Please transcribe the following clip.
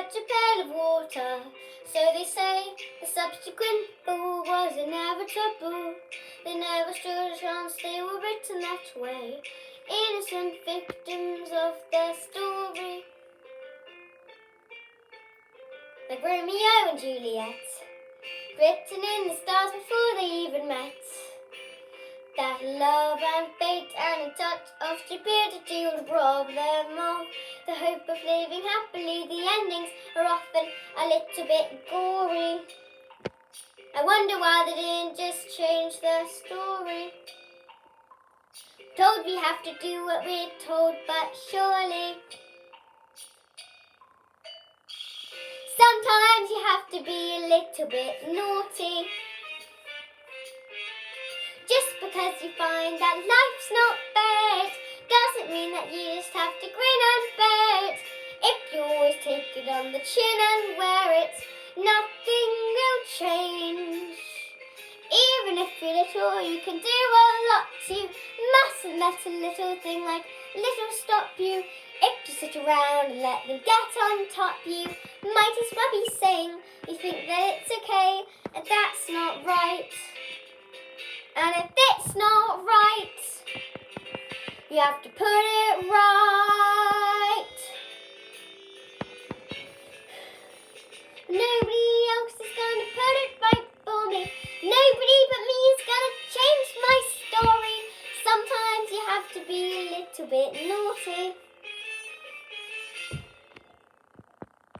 catch a pail of water. So they say the subsequent fall was inevitable. They never stood a chance, they were written that way. Innocent victims of their story. Like Romeo and Juliet, written in the stars before they even met. That love and fate and a touch of stupidity would rob them of the hope of living happily. The endings are often a little bit gory. I wonder why they didn't just change the story. Told we have to do what we're told, but surely sometimes you have to be a little bit naughty. Just because you find that life's not fair doesn't mean that you just have to grin and bear it. If you always take it on the chin and wear it, nothing will change. Even if you're little, you can do a lot. You mustn't let a little thing like little stop you. If you sit around and let them get on top you, might as well be saying you think that it's okay, and that's not right. And if it's not right, you have to put it right.